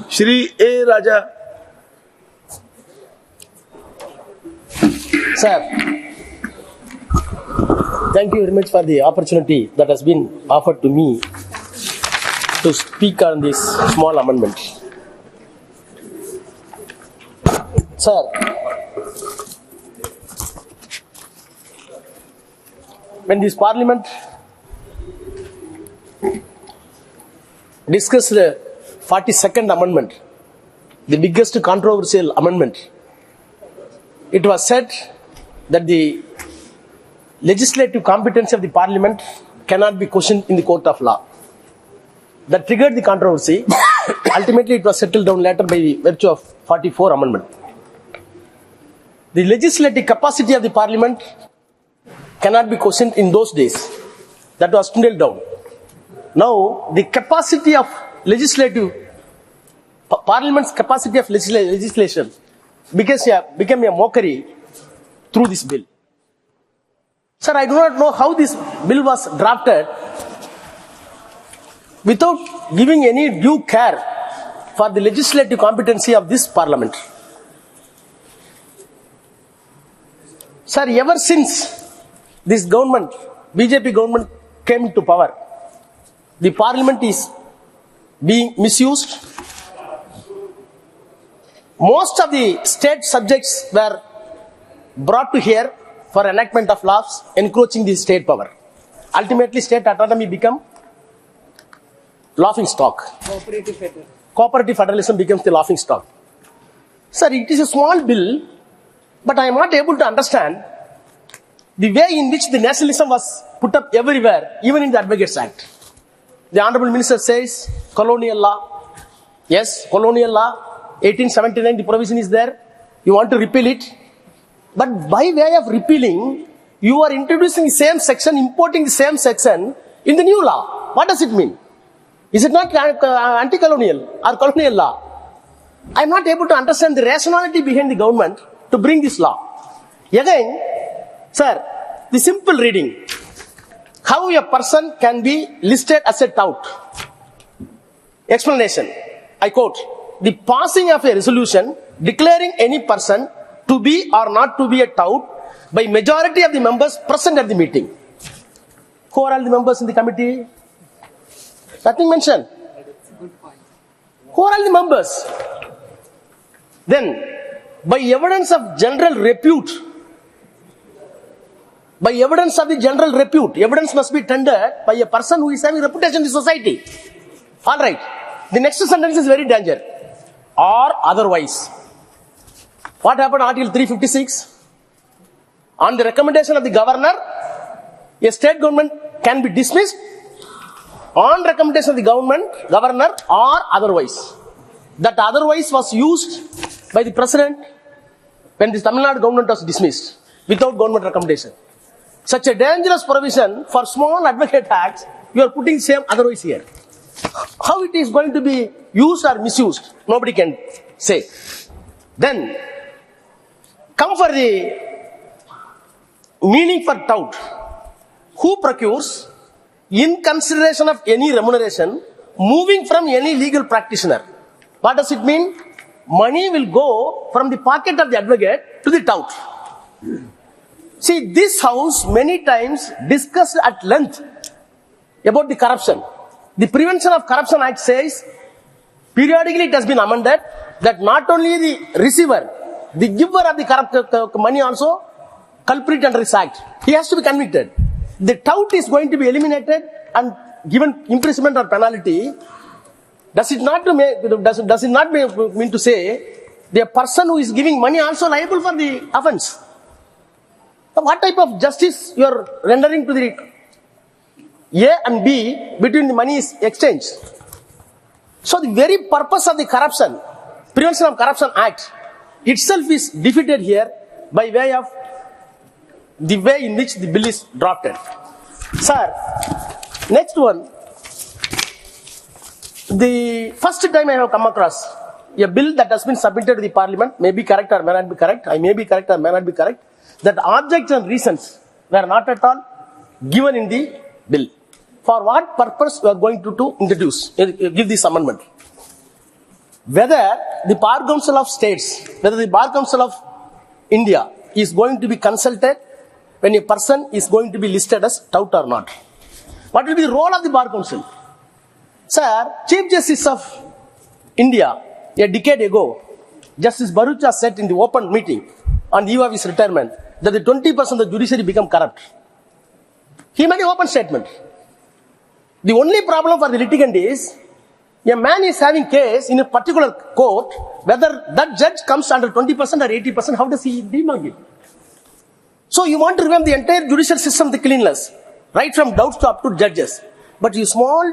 Shri A. Raja. Sir, thank you very much for the opportunity that has been offered to me to speak on this small amendment. Sir, when this Parliament discussed the 42nd amendment, the biggest controversial amendment, it was said that the legislative competence of the Parliament cannot be questioned in the court of law. That triggered the controversy. Ultimately, it was settled down later by virtue of 44 amendment. The legislative capacity of the Parliament cannot be questioned in those days. That was nailed down. Now, the capacity of Parliament's capacity of legislation became a mockery through this bill. Sir, I do not know how this bill was drafted without giving any due care for the legislative competency of this Parliament. Sir, ever since this government, BJP government, came to power, the Parliament is being misused. Most of the state subjects were brought to here for enactment of laws encroaching the state power. Ultimately, state autonomy became laughing stock. Cooperative federalism becomes the laughing stock. Sir, it is a small bill, but I am not able to understand the way in which the nationalism was put up everywhere, even in the Advocates Act. The Honorable Minister says colonial law. Yes, colonial law, 1879, the provision is there. You want to repeal it. But by way of repealing, you are introducing the same section, importing the same section in the new law. What does it mean? Is it not anti-colonial or colonial law? I am not able to understand the rationality behind the government to bring this law. Again, sir, the simple reading. How a person can be listed as a tout. Explanation. I quote, the passing of a resolution declaring any person to be or not to be a tout by majority of the members present at the meeting. Who are all the members in the committee? Nothing mentioned. Who are all the members? Then, by evidence of general repute, evidence must be tendered by a person who is having reputation in the society. Alright. The next sentence is very dangerous. Or otherwise. What happened Article 356? On the recommendation of the governor, a state government can be dismissed on recommendation of the governor or otherwise. That otherwise was used by the president when the Tamil Nadu government was dismissed without government recommendation. Such a dangerous provision for small advocate acts, you are putting same otherwise here. How it is going to be used or misused, nobody can say. Then, come for the meaning for tout. Who procures, in consideration of any remuneration, moving from any legal practitioner. What does it mean? Money will go from the pocket of the advocate to the tout. See, this house many times discussed at length about the corruption. The Prevention of Corruption Act says, periodically it has been amended, that not only the receiver, the giver of the corrupt money also culprit under this act. He has to be convicted. The tout is going to be eliminated and given imprisonment or penalty. Does it not mean to say the person who is giving money also liable for the offense? So what type of justice you are rendering to the A and B between the money is exchanged? So the very purpose of the Prevention of Corruption Act itself is defeated here by way of the way in which the bill is drafted. Sir, next one. The first time I have come across a bill that has been submitted to the Parliament, may be correct or may not be correct, I may be correct or may not be correct, that objects and reasons were not at all given in the bill. For what purpose we are going to give this amendment? whether the Bar Council of States, whether the Bar Council of India is going to be consulted when a person is going to be listed as tout or not. What will be the role of the Bar Council? Sir, Chief Justice of India, a decade ago, Justice Barucha said in the open meeting on the eve of his retirement that the 20% of the judiciary become corrupt. He made an open statement. The only problem for the litigant is, a man is having case in a particular court, whether that judge comes under 20% or 80%, how does he demark it? So you want to revamp the entire judicial system, the cleanliness, right from doubts to up to judges. But you small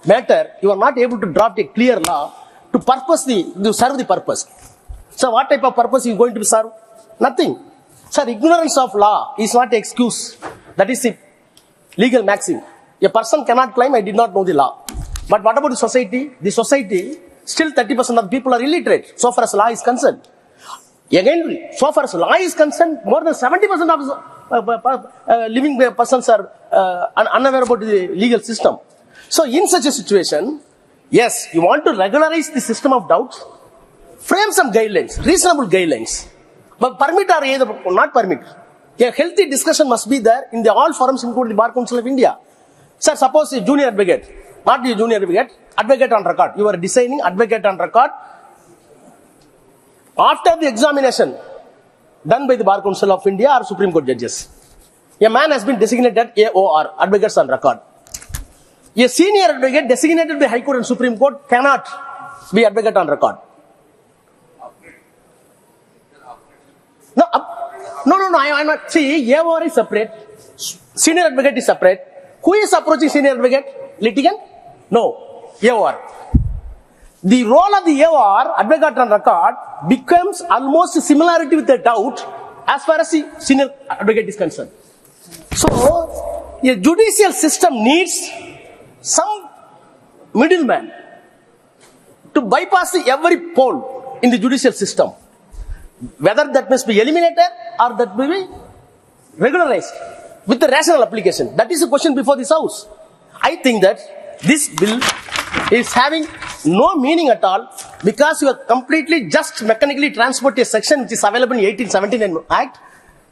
matter, you are not able to draft a clear law to serve the purpose. So what type of purpose is going to be served? Nothing. Sir, ignorance of law is not an excuse. That is the legal maxim. A person cannot claim, I did not know the law. But what about the society? The society, still 30% of the people are illiterate, so far as law is concerned. Again, so far as law is concerned, more than 70% of living persons are unaware about the legal system. So in such a situation, yes, you want to regularize the system of doubts, frame some guidelines, reasonable guidelines, but permit or either not permit. A healthy discussion must be there in the all forums, including the Bar Council of India. Sir, suppose a junior advocate, not a junior advocate, advocate on record. You are designing advocate on record. After the examination done by the Bar Council of India or Supreme Court judges, a man has been designated AOR, advocates on record. A senior advocate designated by High Court and Supreme Court cannot be advocate on record. No, I'm not. See, AOR is separate. Senior advocate is separate. Who is approaching senior advocate? Litigant? No. AOR. The role of the AOR, advocate on record, becomes almost similarity with the doubt as far as the senior advocate is concerned. So, a judicial system needs some middleman to bypass every pole in the judicial system. Whether that must be eliminated or that will be regularized with the rational application. That is the question before this House. I think that this bill is having no meaning at all because you are completely just mechanically transport a section which is available in 1879 Act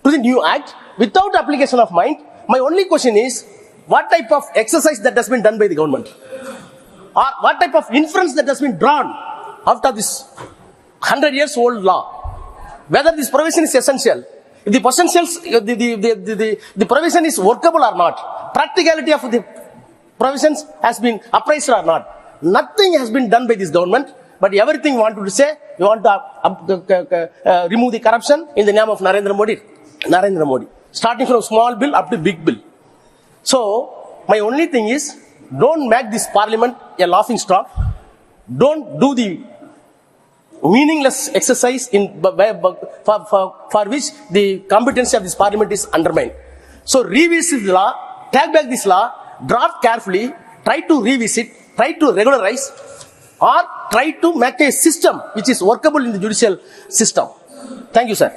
to the new Act without application of mind. My only question is, what type of exercise that has been done by the government? Or what type of inference that has been drawn after this 100 years old law? Whether this provision is essential, if the potentials, the provision is workable or not, practicality of the provisions has been appraised or not. Nothing has been done by this government, but everything you want to say, you want to remove the corruption in the name of Narendra Modi. Starting from small bill up to big bill. So, my only thing is, don't make this parliament a laughing stock. Don't do the meaningless exercise for which the competency of this parliament is undermined. So revisit the law, take back this law, draft carefully, try to revisit, try to regularize, or try to make a system which is workable in the judicial system. Thank you, sir.